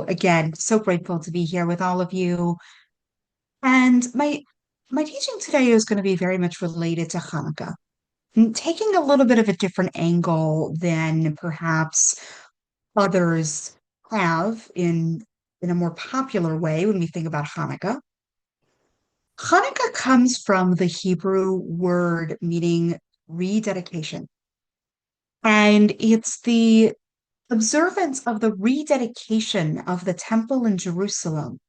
Again, so grateful to be here with all of you. And my teaching today is going to be very much related to Hanukkah, taking a little bit of a different angle than perhaps others have in a more popular way when we think about Hanukkah. Hanukkah comes from the Hebrew word meaning rededication. And it's the observance of the rededication of the temple in Jerusalem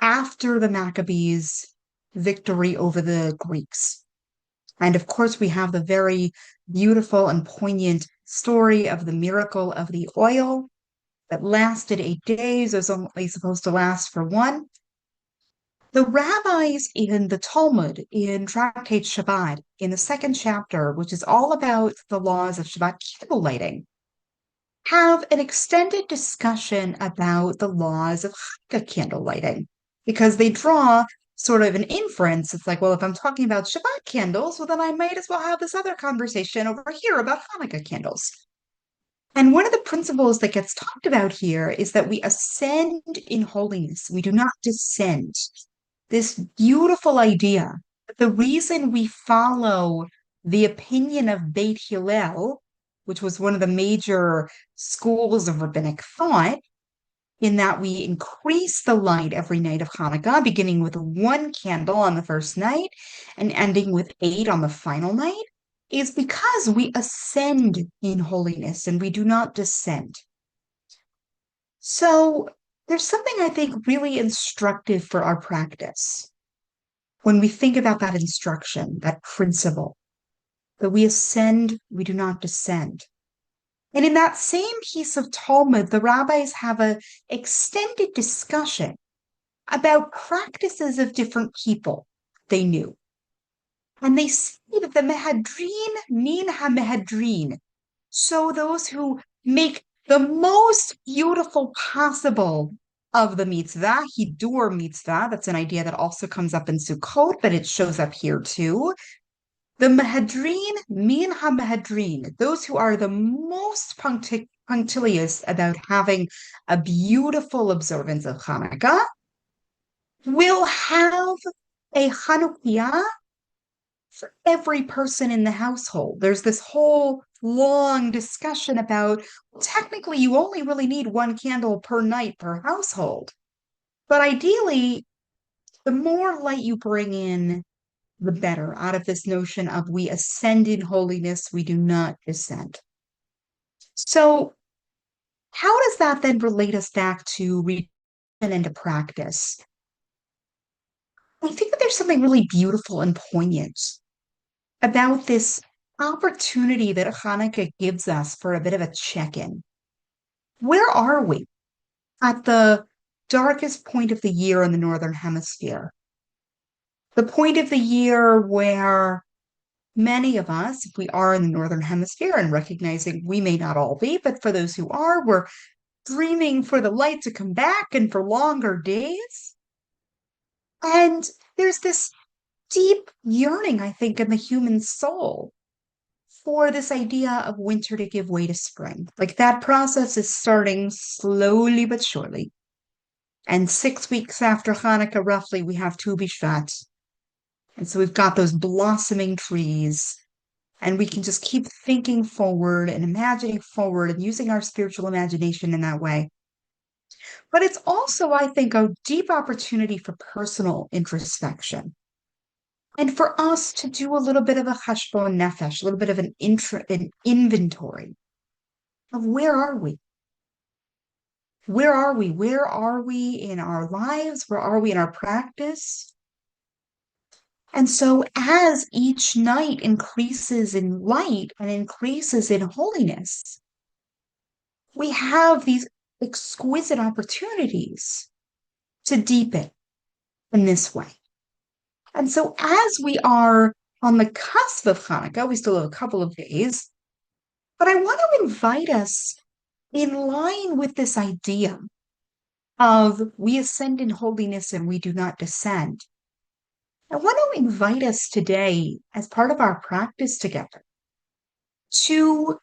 after the Maccabees' victory over the Greeks. And of course, we have the very beautiful and poignant story of the miracle of the oil that lasted 8 days. It was only supposed to last for one. The rabbis in the Talmud, in Tractate Shabbat, in the second chapter, which is all about the laws of Shabbat candle lighting, have an extended discussion about the laws of Hanukkah candle lighting because they draw sort of an inference. It's like, well, if I'm talking about Shabbat candles, well, then I might as well have this other conversation over here about Hanukkah candles. And one of the principles that gets talked about here is that we ascend in holiness. We do not descend. This beautiful idea that the reason we follow the opinion of Beit Hillel, which was one of the major schools of rabbinic thought, in that we increase the light every night of Hanukkah, beginning with one candle on the first night and ending with eight on the final night, is because we ascend in holiness and we do not descend. So there's something I think really instructive for our practice when we think about that instruction, that principle, that we ascend, we do not descend. And in that same piece of Talmud, the rabbis have an extended discussion about practices of different people they knew. And they see that the mehadrin min ha-mehadrin. So those who make the most beautiful possible of the mitzvah, hidur mitzvah, that's an idea that also comes up in Sukkot, but it shows up here too. The Mehadrin, min ha-Mehadrin, those who are the most punctilious about having a beautiful observance of Hanukkah, will have a Hanukkah for every person in the household. There's this whole long discussion about, well, technically, you only really need one candle per night per household. But ideally, the more light you bring in, the better out of this notion of we ascend in holiness, we do not descend. So, how does that then relate us back to return into practice? I think that there's something really beautiful and poignant about this opportunity that Hanukkah gives us for a bit of a check in. Where are we at the darkest point of the year in the Northern Hemisphere? The point of the year where many of us, if we are in the Northern Hemisphere and recognizing we may not all be, but for those who are, we're dreaming for the light to come back and for longer days. And there's this deep yearning, I think, in the human soul for this idea of winter to give way to spring. Like that process is starting slowly but surely. And 6 weeks after Hanukkah, roughly, we have Tu B'Shvat. And so we've got those blossoming trees, and we can just keep thinking forward and imagining forward and using our spiritual imagination in that way. But it's also, I think, a deep opportunity for personal introspection and for us to do a little bit of a cheshbon nefesh, a little bit of an inventory of where are we? Where are we? Where are we in our lives? Where are we in our practice? And so, as each night increases in light and increases in holiness, we have these exquisite opportunities to deepen in this way. And so, as we are on the cusp of Hanukkah, we still have a couple of days, but I want to invite us in line with this idea of we ascend in holiness and we do not descend. I want to invite us today, as part of our practice together, to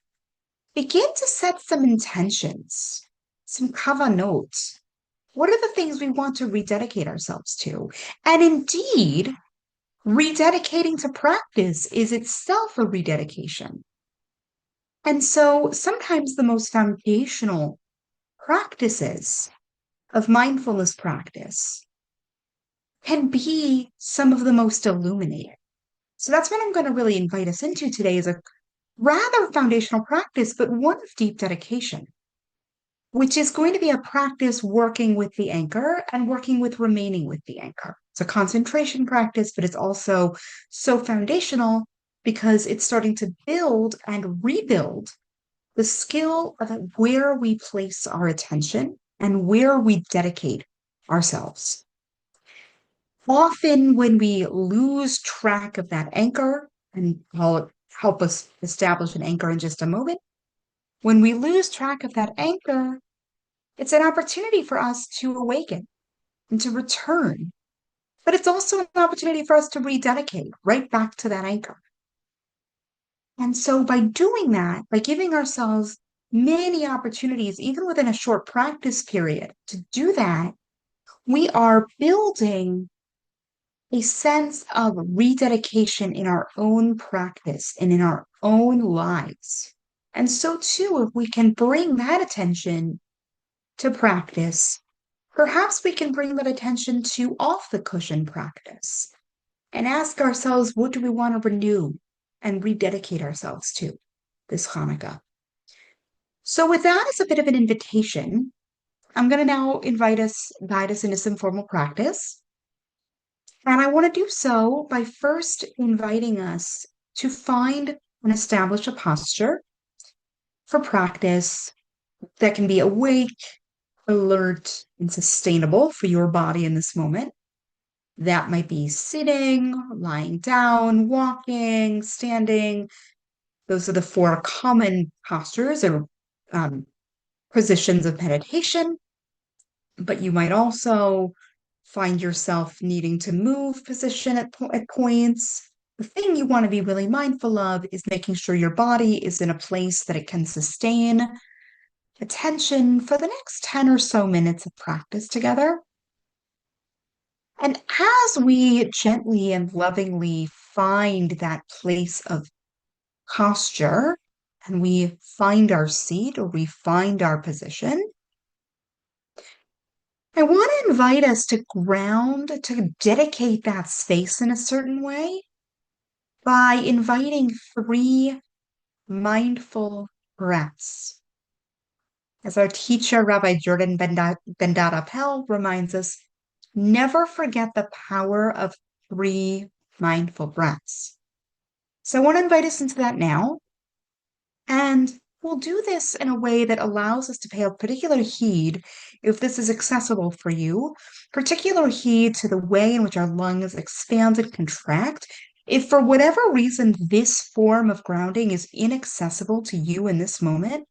begin to set some intentions, some kavanot. What are the things we want to rededicate ourselves to? And indeed, rededicating to practice is itself a rededication. And so sometimes the most foundational practices of mindfulness practice can be some of the most illuminating. So that's what I'm going to really invite us into today is a rather foundational practice, but one of deep dedication, which is going to be a practice working with the anchor and working with remaining with the anchor. It's a concentration practice, but it's also so foundational because it's starting to build and rebuild the skill of where we place our attention and where we dedicate ourselves. Often, when we lose track of that anchor, and I'll help us establish an anchor in just a moment, when we lose track of that anchor, it's an opportunity for us to awaken and to return. But it's also an opportunity for us to rededicate right back to that anchor. And so, by doing that, by giving ourselves many opportunities, even within a short practice period, to do that, we are building a sense of rededication in our own practice and in our own lives. And so, too, if we can bring that attention to practice, perhaps we can bring that attention to off the cushion practice and ask ourselves, what do we want to renew and rededicate ourselves to this Hanukkah? So, with that as a bit of an invitation, I'm going to now guide us into some formal practice. And I want to do so by first inviting us to find and establish a posture for practice that can be awake, alert, and sustainable for your body in this moment. That might be sitting, lying down, walking, standing. Those are the four common postures or um, positions of meditation. But you might also find yourself needing to move position at points. The thing you want to be really mindful of is making sure your body is in a place that it can sustain attention for the next 10 or so minutes of practice together. And as we gently and lovingly find that place of posture and we find our seat or we find our position, I want to invite us to ground, to dedicate that space in a certain way by inviting 3 mindful breaths. As our teacher, Rabbi Jordan Bendat Appel, reminds us, never forget the power of 3 mindful breaths. So I want to invite us into that now. And we'll do this in a way that allows us to pay a particular heed, if this is accessible for you, particular heed to the way in which our lungs expand and contract. If for whatever reason this form of grounding is inaccessible to you in this moment,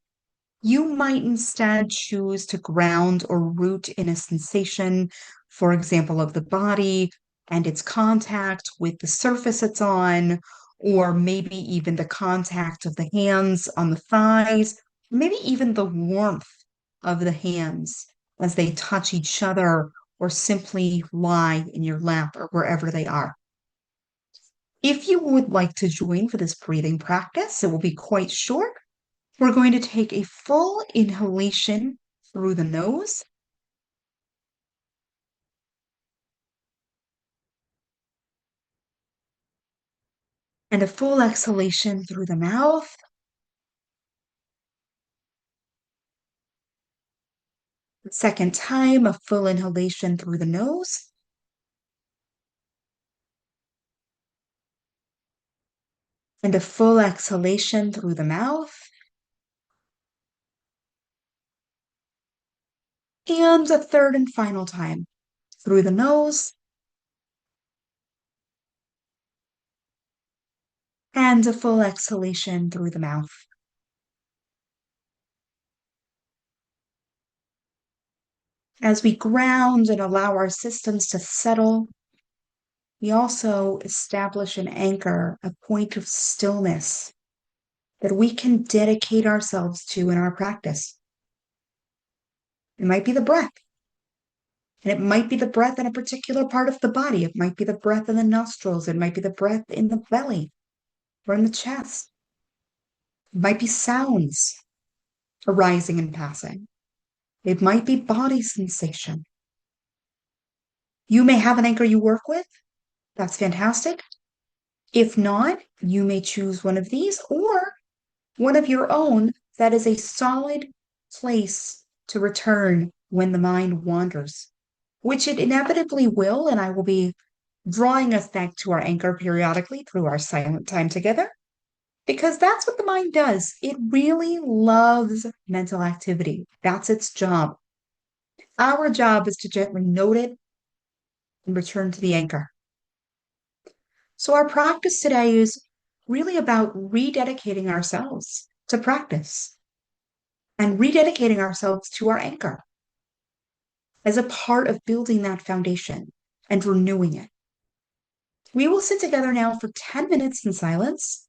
you might instead choose to ground or root in a sensation, for example, of the body and its contact with the surface it's on, or maybe even the contact of the hands on the thighs, maybe even the warmth of the hands as they touch each other or simply lie in your lap or wherever they are. If you would like to join for this breathing practice, it will be quite short. We're going to take a full inhalation through the nose and a full exhalation through the mouth. The second time, a full inhalation through the nose and a full exhalation through the mouth. And a third and final time through the nose and a full exhalation through the mouth. As we ground and allow our systems to settle, we also establish an anchor, a point of stillness that we can dedicate ourselves to in our practice. It might be the breath. And it might be the breath in a particular part of the body. It might be the breath in the nostrils. It might be the breath in the belly or in the chest. It might be sounds arising and passing. It might be body sensation. You may have an anchor you work with. That's fantastic. If not, you may choose one of these or one of your own that is a solid place to return when the mind wanders, which it inevitably will. And I will be drawing us back to our anchor periodically through our silent time together, because that's what the mind does. It really loves mental activity. That's its job. Our job is to gently note it and return to the anchor. So, our practice today is really about rededicating ourselves to practice and rededicating ourselves to our anchor as a part of building that foundation and renewing it. We will sit together now for 10 minutes in silence,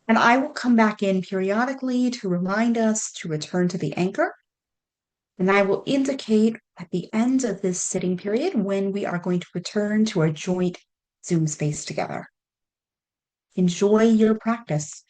and I will come back in periodically to remind us to return to the anchor. And I will indicate at the end of this sitting period when we are going to return to our joint Zoom space together. Enjoy your practice.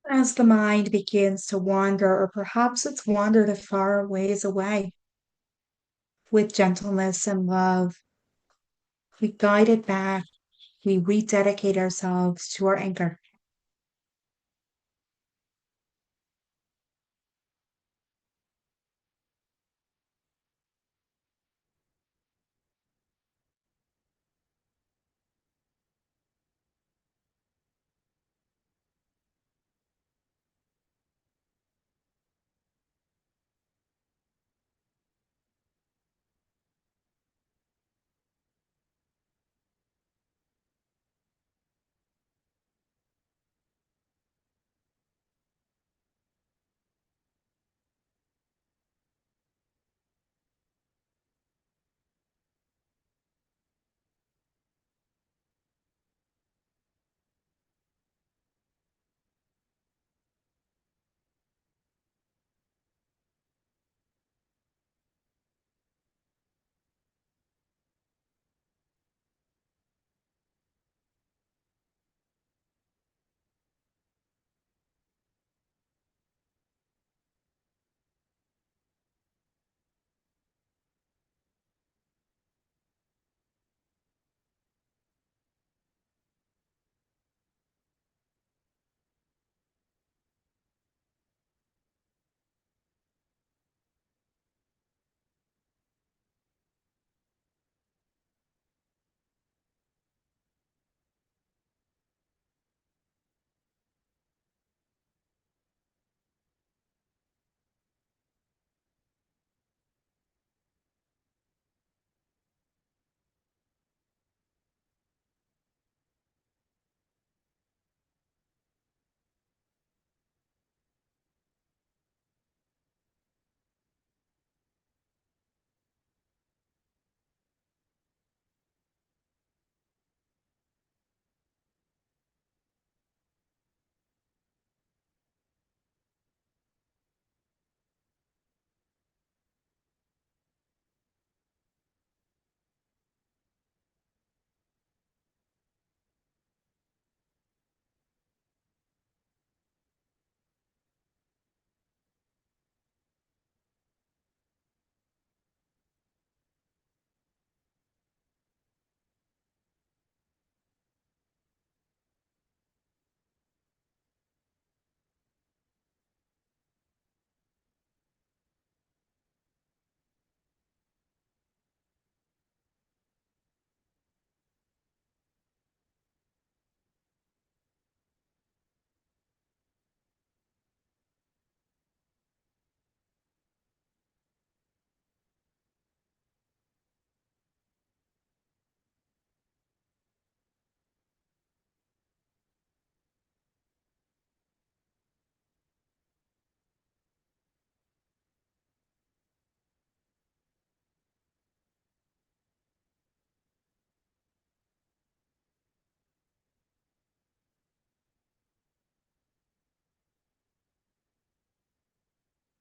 As the mind begins to wander, or perhaps it's wandered a far ways away, with gentleness and love, We guide it back. We rededicate ourselves to our anchor.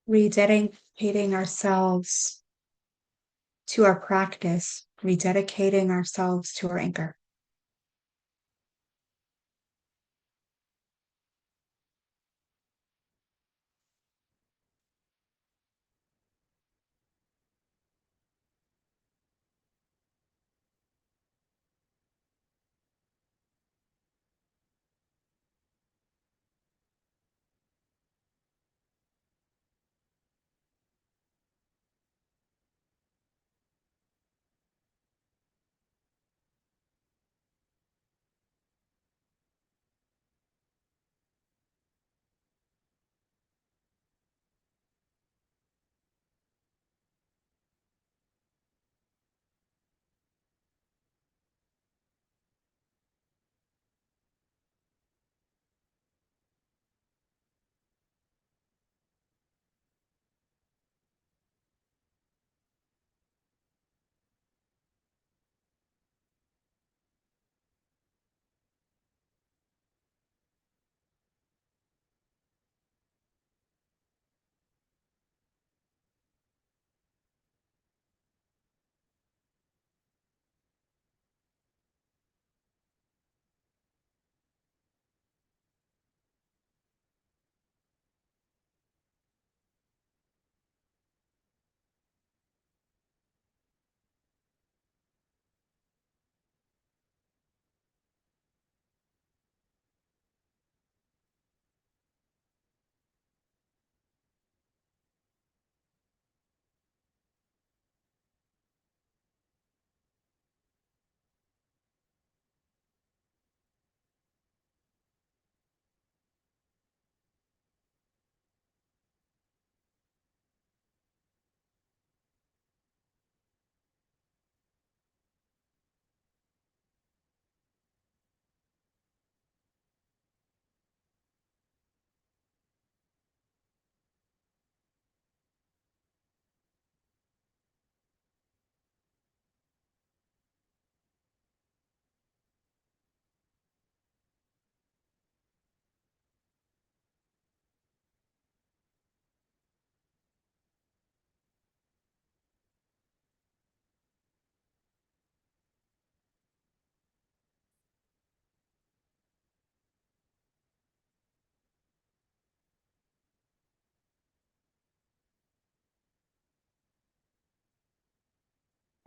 Rededicating ourselves to our practice, rededicating ourselves to our anchor.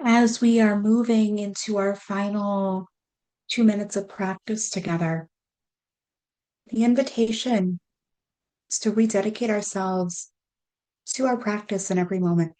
As we are moving into our final 2 minutes of practice together, the invitation is to rededicate ourselves to our practice in every moment.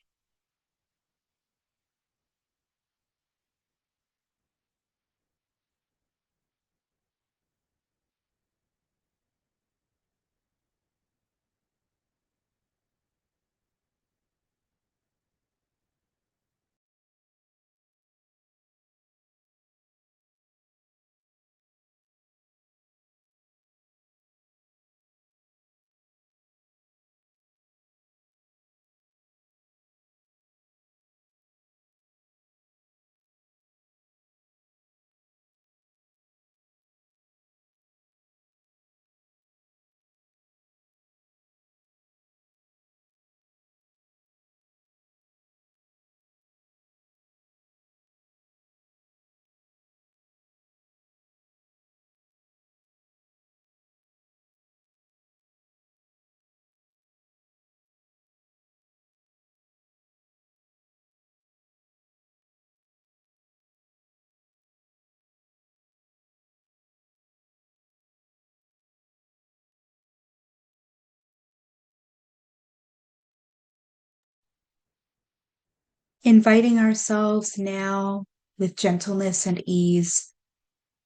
Inviting ourselves now with gentleness and ease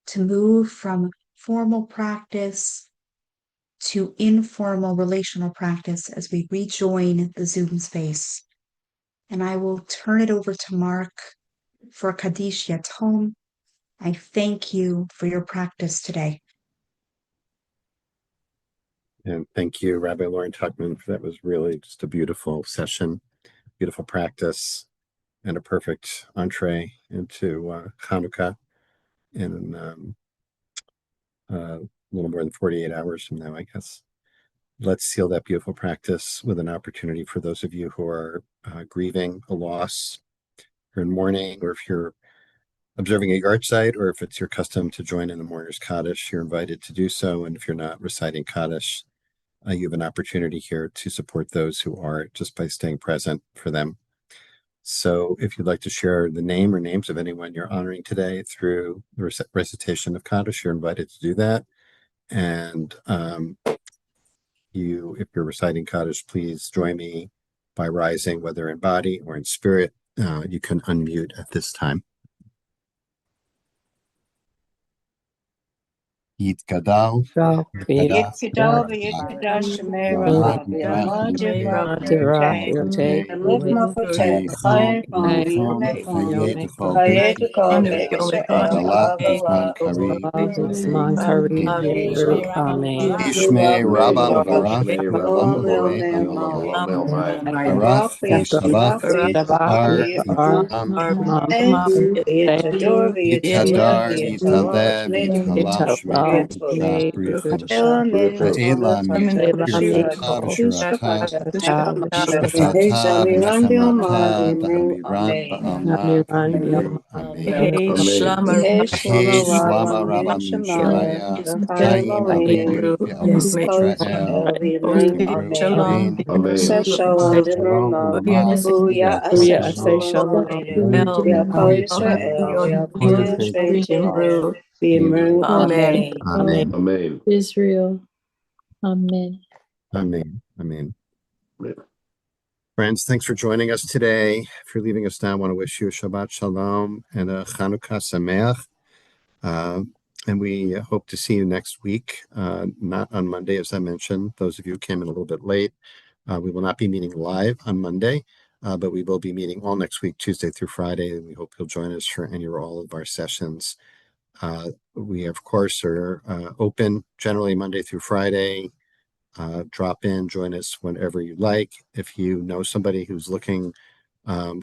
to move from formal practice to informal relational practice as we rejoin the Zoom space. And I will turn it over to Mark for Kaddish Yatom. I thank you for your practice today. And thank you, Rabbi Lauren Tuchman, for that. Was really just a beautiful session, beautiful practice, and a perfect entree into Hanukkah in a little more than 48 hours from now, I guess. Let's seal that beautiful practice with an opportunity for those of you who are grieving a loss, or in mourning, or if you're observing a yard site, or if it's your custom to join in the mourner's Kaddish, you're invited to do so. And if you're not reciting Kaddish, you have an opportunity here to support those who are, just by staying present for them. So if you'd like to share the name or names of anyone you're honoring today through the recitation of Kaddish, you're invited to do that. And if you're reciting Kaddish, please join me by rising, whether in body or in spirit. You can unmute at this time. Yitkadal, Yitkadal v'yitkadash Shemei Rabbi Yama Dira Dirach Yote Lemut Malchutech Chayei Chai Techol Chaye Tukol Ve'Israel Ha'avara Bisman Kari Yuru Amen. Ishmei Rabba Mevarach Kol Ve'olam Lil Ho'e Ne'er Olam. Malvai Barak Yishlach Ar V'Yitzchak V'Yitam V'Yitador Yitadar V'Yitalel V'Yitalot Yitaleh Yitala Shmei Shmei Ela Ve'ela Mishpachirata Mishpachirata V'Shirata V'Shafata V'Shafata V'Nechamata V'Nechamata V'Imru Ba'amirat Amen. Ba'alma V'Imru Amen. Yehi Shlama Shalom Rabba Min Shemayim Mishmaya V'Chai Chaim Moed Abrim V'Amot Kol Yisrael Yisrael V'Imru Amen. Amen. Seh Shalom Shalom Divrimo Ulamah Uya Surya Aseh Asay Shalom Shalom. Aleinu V'Ya Kol Yisrael V'Ya Kol Shvei V'Imru Amen. Amen. Amen. Israel. Amen. Amen. Amen. Friends, thanks for joining us today. If you're leaving us now, I want to wish you a Shabbat Shalom and a Chanukah Sameach. And we hope to see you next week, not on Monday, as I mentioned. Those of you who came in a little bit late, we will not be meeting live on Monday, but we will be meeting all next week, Tuesday through Friday, and we hope you'll join us for any or all of our sessions. We, of course, are open generally Monday through Friday. Drop in, join us whenever you like. If you know somebody who's looking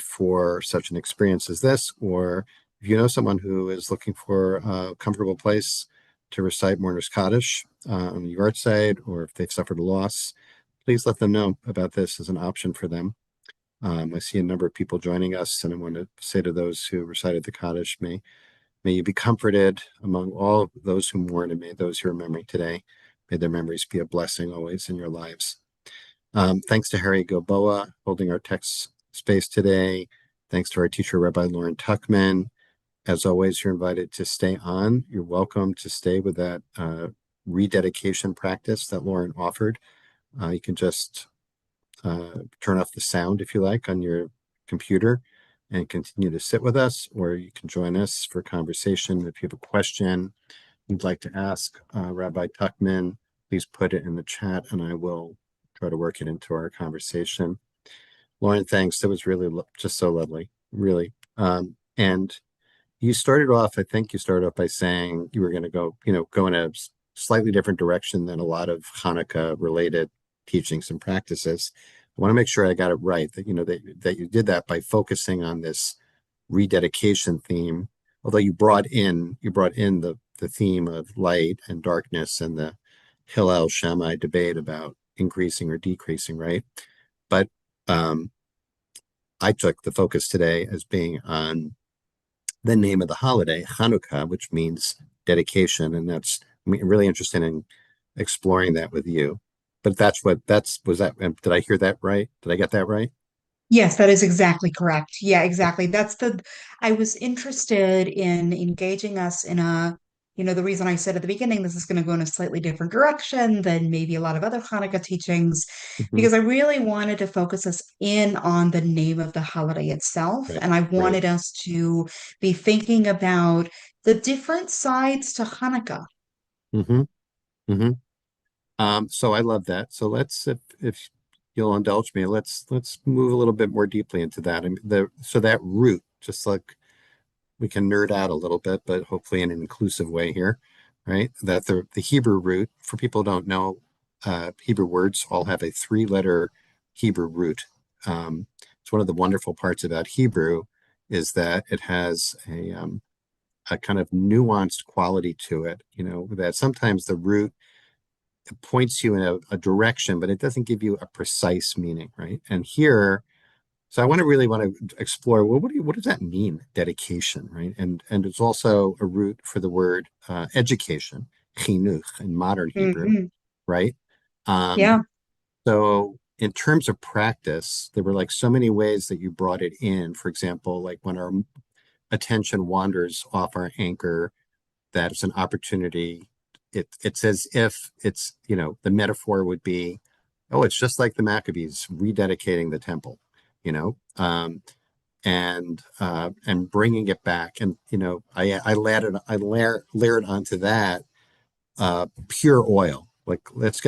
for such an experience as this, or if you know someone who is looking for a comfortable place to recite Mourner's Kaddish on the yard site, or if they've suffered a loss, please let them know about this as an option for them. I see a number of people joining us, and I want to say to those who recited the Kaddish, may you be comforted among all those who mourn, and may those who are remembering today, may their memories be a blessing always in your lives. Thanks to Harry Goboa holding our text space today. Thanks to our teacher, Rabbi Lauren Tuchman. As always, you're invited to stay on. You're welcome to stay with that rededication practice that Lauren offered. You can just turn off the sound if you like on your computer and continue to sit with us, or you can join us for conversation. If you have a question you'd like to ask Rabbi Tuchman, please put it in the chat and I will try to work it into our conversation. Lauren, thanks. That was really just so lovely, really. And you started off, I think you started off by saying you were going to go in a slightly different direction than a lot of Hanukkah related teachings and practices. I want to make sure I got it right, that, that you did that by focusing on this rededication theme, although you brought in the theme of light and darkness and the Hillel Shammai debate about increasing or decreasing, right? But I took the focus today as being on the name of the holiday, Hanukkah, which means dedication. And I'm really interested in exploring that with you. But did I hear that right? Did I get that right? Yes, that is exactly correct. Yeah, exactly. I was interested in engaging us in the reason I said at the beginning, this is going to go in a slightly different direction than maybe a lot of other Hanukkah teachings, Mm-hmm. because I really wanted to focus us in on the name of the holiday itself. Right. And I wanted us to be thinking about the different sides to Hanukkah. Mm-hmm. Mm-hmm. So I love that. So if you'll indulge me, let's move a little bit more deeply into that. I mean, so that root, just like we can nerd out a little bit, but hopefully in an inclusive way here, right? That the Hebrew root, for people who don't know, Hebrew words all have a 3-letter Hebrew root. It's one of the wonderful parts about Hebrew is that it has a kind of nuanced quality to it, that sometimes the root points you in a direction, but it doesn't give you a precise meaning, right? And here, so I really want to explore, well, what does that mean, dedication, right? And it's also a root for the word education, chinuch in modern Hebrew, Mhm. right? Yeah. So in terms of practice, there were like so many ways that you brought it in. For example, like when our attention wanders off our anchor, that is an opportunity. It's as if it's, the metaphor would be, oh, it's just like the Maccabees rededicating the temple, you know, and bringing it back. And, I layered onto that pure oil. Like, let's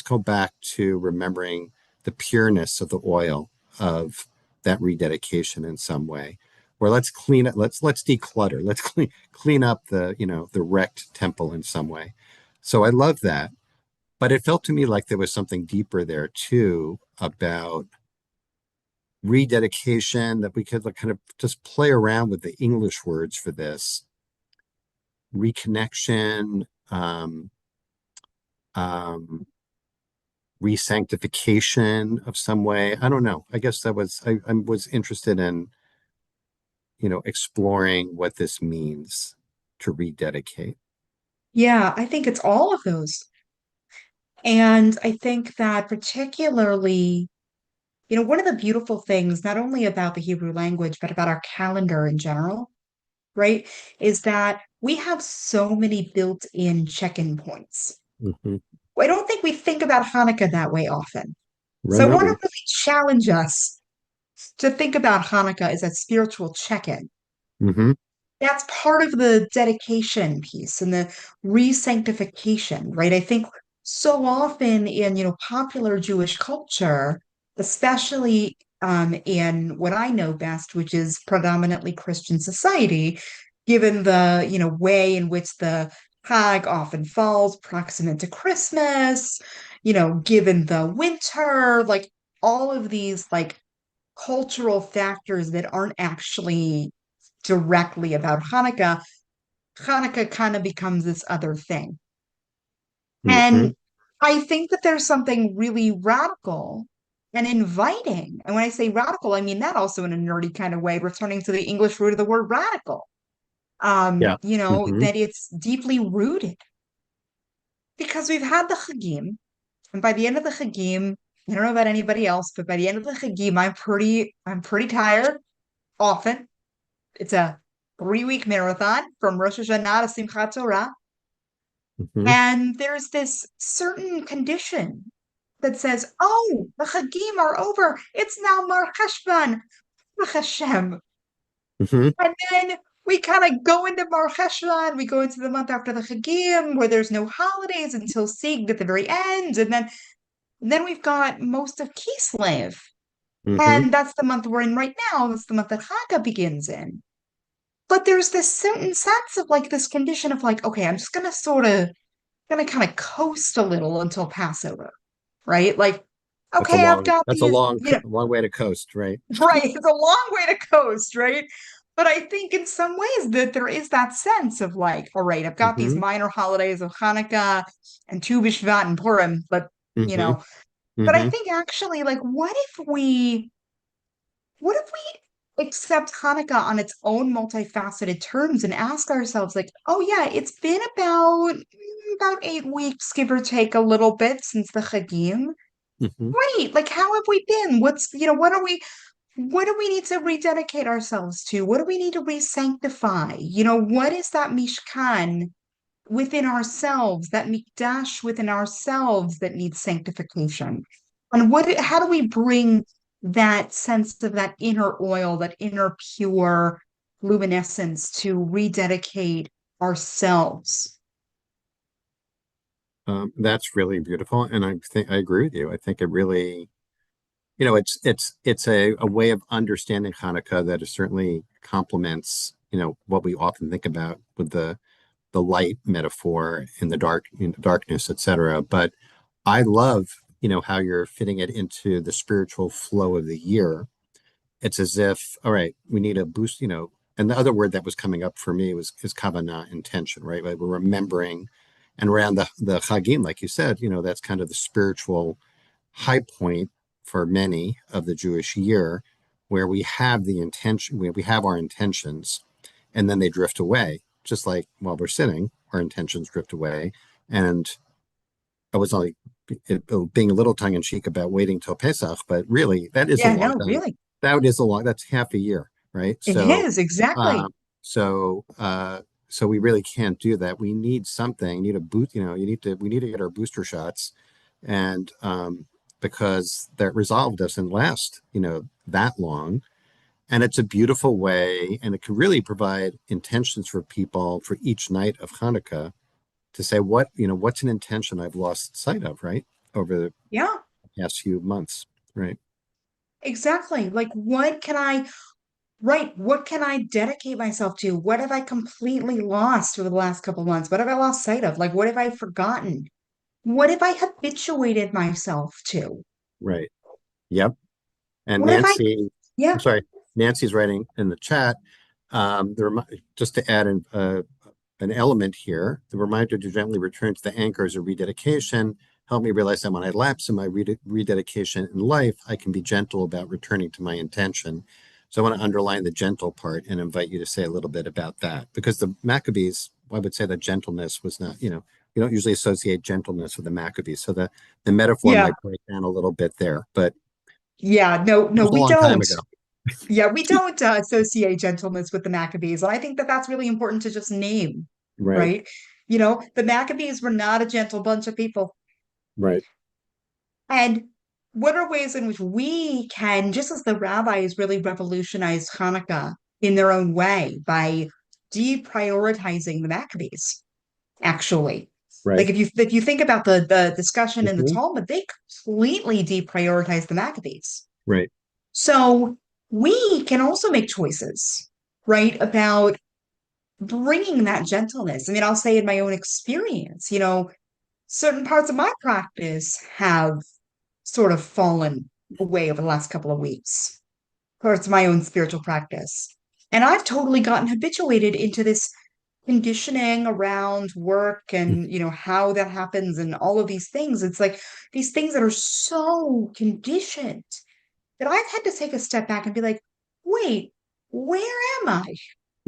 go back to remembering the pureness of the oil of that rededication in some way. Or let's clean it, let's declutter, let's clean up the wrecked temple in some way. So I love that. But it felt to me like there was something deeper there too about rededication, that we could like kind of just play around with the English words for this reconnection, um, resanctification of some way. I don't know. I guess I was interested in, exploring what this means to rededicate. Yeah, I think it's all of those. And I think that particularly, one of the beautiful things, not only about the Hebrew language, but about our calendar in general, right, is that we have so many built-in check-in points. Mm-hmm. I don't think we think about Hanukkah that way often. Right, So I no. want to really challenge us to think about Hanukkah as a spiritual check-in. Mm-hmm. That's part of the dedication piece and the re-sanctification, right? I think so often in, popular Jewish culture, especially in what I know best, which is predominantly Christian society, given the, way in which the Hag often falls proximate to Christmas, given the winter, like all of these like cultural factors that aren't actually directly about Hanukkah, Hanukkah kind of becomes this other thing. Mm-hmm. And I think that there's something really radical and inviting. And when I say radical, I mean that also in a nerdy kind of way, returning to the English root of the word radical. Yeah. Mm-hmm. That it's deeply rooted because we've had the Chagim, and by the end of the Chagim, I don't know about anybody else, but by the end of the Chagim, I'm pretty tired. often. It's a 3-week marathon from Rosh Hashanah to Simchat Torah. Mm-hmm. And there's this certain condition that says, oh, the Chagim are over. It's now Mar Cheshvan, Baruch Hashem. Mm-hmm. And then we kind of go into Mar Cheshvan, we go into the month after the Chagim, where there's no holidays until Sig at the very end. And then we've got most of Kislev. Mm-hmm. And that's the month we're in right now. That's the month that Hanukkah begins in. But there's this certain sense of like this condition of like, okay, I'm just gonna kind of coast a little until Passover, right? Like, okay, I've got That's a these, you know, long way to coast, right? right. It's a long way to coast, right? But I think in some ways that there is that sense of like, all right, I've got these Mm-hmm. minor holidays of Hanukkah and Tu B'Shvat and Purim, but you Mm-hmm. know, but I Mm-hmm. think actually, like, what if we accept Hanukkah on its own multifaceted terms and ask ourselves, like, oh yeah, it's been about 8 weeks, give or take a little bit since the Chagim. Mm-hmm. Great. Like, how have we been? What do we need to rededicate ourselves to? What do we need to re-sanctify? What is that Mishkan within ourselves, that Mikdash within ourselves that needs sanctification? And how do we bring that sense of that inner oil, that inner pure luminescence to rededicate ourselves? That's really beautiful, and I agree with you. I think it really, it's a way of understanding Hanukkah that is certainly complements, what we often think about with the light metaphor in the darkness, etc. But I love, how you're fitting it into the spiritual flow of the year. It's as if, all right, we need a boost, and the other word that was coming up for me was is kavanah, intention, right? Like we're remembering, and around the Chagim, like you said, that's kind of the spiritual high point for many of the Jewish year, where we have the intention, we have our intentions, and then they drift away. Just like while we're sitting, our intentions drift away. And I was only being a little tongue in cheek about waiting till Pesach, but really, that is a Yeah, long no, time. really. That's half a year, right? It is, exactly. Um, so, so we really can't do that. We need something, need a boot, we need to get our booster shots. And, because that resolve doesn't last, that long. And it's a beautiful way, and it can really provide intentions for people for each night of Hanukkah to say, what's an intention I've lost sight of, right? Over the Yeah, past few months, right? exactly. Like, what can I dedicate myself to? What have I completely lost over the last couple months? What have I lost sight of? Like, what have I forgotten? What have I habituated myself to? Right. Yep. And What have I, I'm yeah, sorry, Nancy's writing in the chat, just to add an element here, the reminder to gently return to the anchors of rededication help me realize that when I lapse in my rededication in life, I can be gentle about returning to my intention. So I want to underline the gentle part and invite you to say a little bit about that, because the Maccabees, I would say that gentleness was not, you don't usually associate gentleness with the Maccabees. So the metaphor yeah, might break down a little bit there, but yeah. No, it no, was a we long time don't. ago. Yeah, we don't associate gentleness with the Maccabees. And I think that that's really important to just name, Right, right? The Maccabees were not a gentle bunch of people. right, And what are ways in which we can, just as the rabbis really revolutionized Hanukkah in their own way by deprioritizing the Maccabees, actually. Like right. if you think about the discussion in the Hmm. Talmud, they completely deprioritized the Maccabees. Right. So we can also make choices, right, about bringing that gentleness. I mean, I'll say in my own experience, certain parts of my practice have sort of fallen away over the last couple of weeks, parts of my own spiritual practice. And I've totally gotten habituated into this conditioning around work and how that happens and all of these things. It's like these things that are so conditioned that I've had to take a step back and be like, wait, where am I?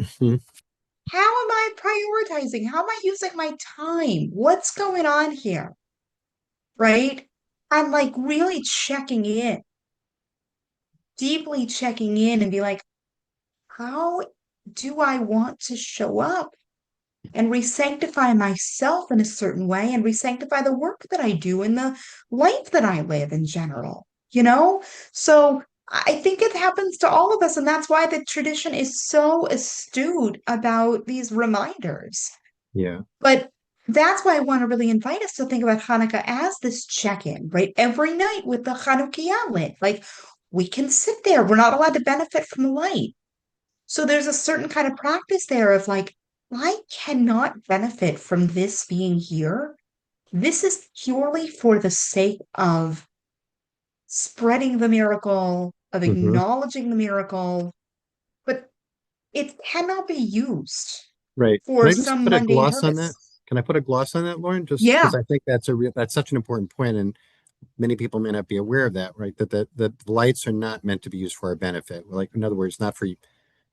Mhm. How am I prioritizing? How am I using my time? What's going on here? Right? I'm like really checking in, deeply checking in and be like, how do I want to show up and re-sanctify myself in a certain way and re-sanctify the work that I do and the life that I live in general, you know? So I think it happens to all of us, and that's why the tradition is so astute about these reminders. Yeah. But that's why I want to really invite us to think about Hanukkah as this check-in, right? Every night with the Chanukiah lit. Like, we can sit there. We're not allowed to benefit from the light. So there's a certain kind of practice there of like, I cannot benefit from this being here. This is purely for the sake of spreading the miracle, of Hmm. acknowledging the miracle, but it cannot be used Right. Can for I just some put a mundane gloss on that? purpose. Can I put a gloss on that, Lauren? Just Yeah. because I think that's such an important point, and many people may not be aware of that, right? That the lights are not meant to be used for our benefit. Like, in other words, not for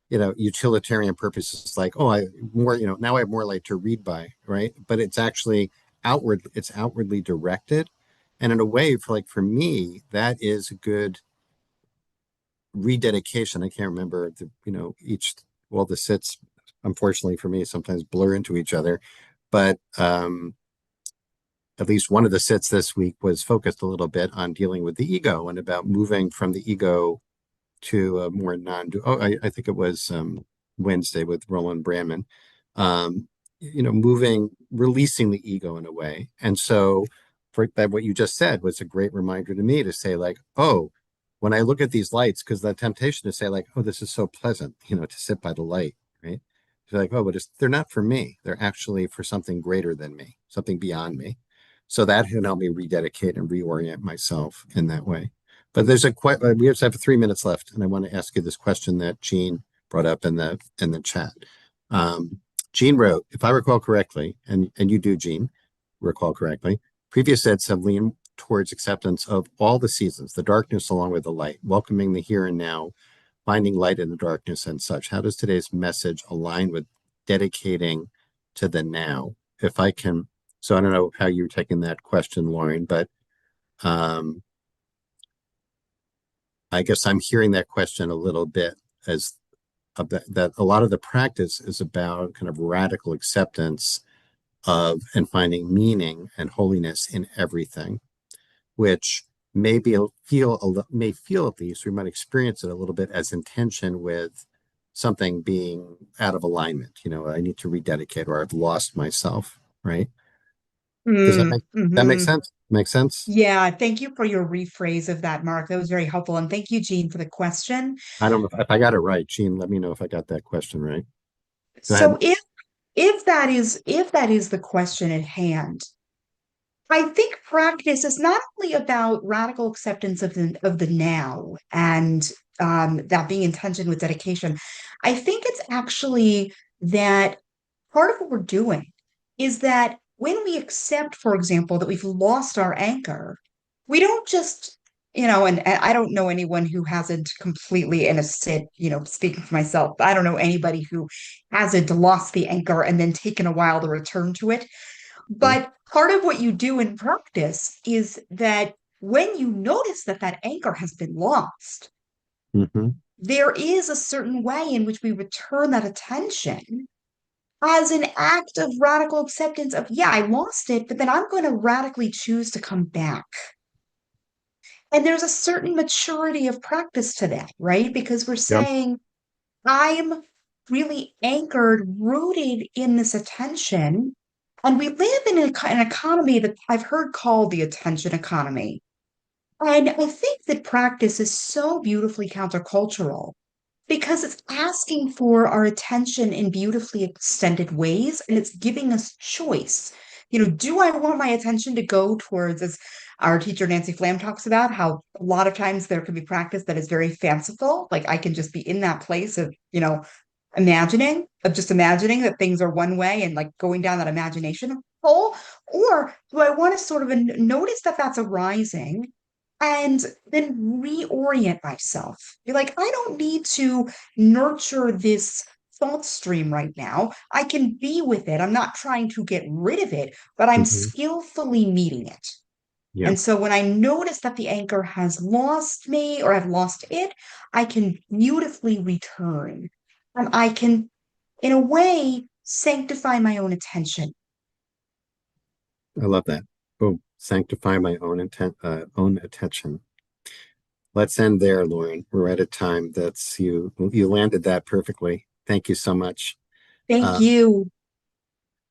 utilitarian purposes, like, oh, I more, now I have more light to read by, right? But it's actually it's outwardly directed. And in a way, for me, that is a good rededication. I can't remember all the sits, unfortunately for me, sometimes blur into each other. But at least one of the sits this week was focused a little bit on dealing with the ego and about moving from the ego to a more I think it was Wednesday with Roland Brandman, releasing the ego in a way. And so for that, what you just said was a great reminder to me to say, like, oh, when I look at these lights, because the temptation to say, like, oh, this is so pleasant, to sit by the light, right? You're like, oh, but they're not for me. They're actually for something greater than me, something beyond me. So that can help me rededicate and reorient myself in that way. But we just have 3 minutes left, and I want to ask you this question that Jean brought up in the chat. Jean wrote, if I recall correctly, and you do, Jean, recall correctly, previous sets have leaned towards acceptance of all the seasons, the darkness along with the light, welcoming the here and now, finding light in the darkness and such. How does today's message align with dedicating to the now? If I can, so I don't know how you're taking that question, Lauren, but I guess I'm hearing that question a little bit as that a lot of the practice is about kind of radical acceptance of and finding meaning and holiness in everything, which may feel at least we might experience it a little bit as intention with something being out of alignment. I need to rededicate, or I've lost myself. Right? Does that make Mm-hmm. sense? Make sense? Yeah, thank you for your rephrase of that, Mark. That was very helpful. And thank you, Jean, for the question. I don't know if I got it right. Jean, let me know if I got that question right. Go ahead. So if that is the question at hand, I think practice is not only about radical acceptance of the now and that being intention with dedication. I think it's actually that part of what we're doing is that when we accept, for example, that we've lost our anchor, we don't just, and I don't know anyone who hasn't completely in a sit, speaking for myself, I don't know anybody who hasn't lost the anchor and then taken a while to return to it. But part of what you do in practice is that when you notice that that anchor has been lost, Mm-hmm. there is a certain way in which we return that attention as an act of radical acceptance of, yeah, I lost it, but then I'm going to radically choose to come back. And there's a certain maturity of practice to that, right? Because we're Yep. saying, I'm really anchored, rooted in this attention. And we live in an economy that I've heard called the attention economy. And I think that practice is so beautifully countercultural because it's asking for our attention in beautifully extended ways and it's giving us choice. Do I want my attention to go towards, as our teacher Nancy Flam talks about, how a lot of times there can be practice that is very fanciful, like I can just be in that place of, just imagining that things are one way and like going down that imagination hole? Or do I want to sort of notice that that's arising and then reorient myself? Be like, I don't need to nurture this thought stream right now. I can be with it. I'm not trying to get rid of it, but I'm Mm-hmm. skillfully meeting it. Yeah. And so when I notice that the anchor has lost me or I've lost it, I can beautifully return. I can, in a way, sanctify my own attention. I love that. Oh, sanctify my own own attention. Let's end there, Lauren. We're at a time that's you landed that perfectly. Thank you so much. Thank you.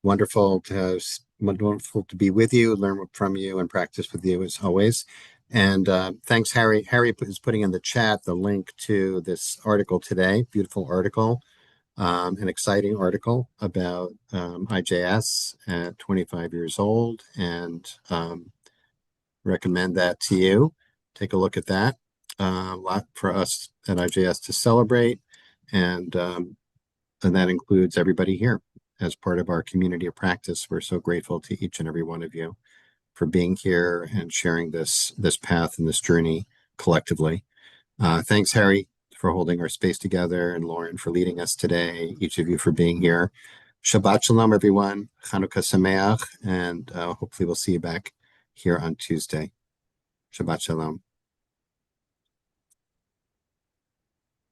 Wonderful to be with you, learn from you, and practice with you as always. And thanks, Harry. Harry is putting in the chat the link to this article today. Beautiful article, an exciting article about IJS at 25 years old, and recommend that to you. Take a look at that. A lot for us at IJS to celebrate, and that includes everybody here as part of our community of practice. We're so grateful to each and every one of you for being here and sharing this path and this journey collectively. Thanks, Harry, for holding our space together, and Lauren for leading us today. Each of you for being here. Shabbat Shalom, everyone. Chanukah Sameach, and hopefully we'll see you back here on Tuesday. Shabbat Shalom.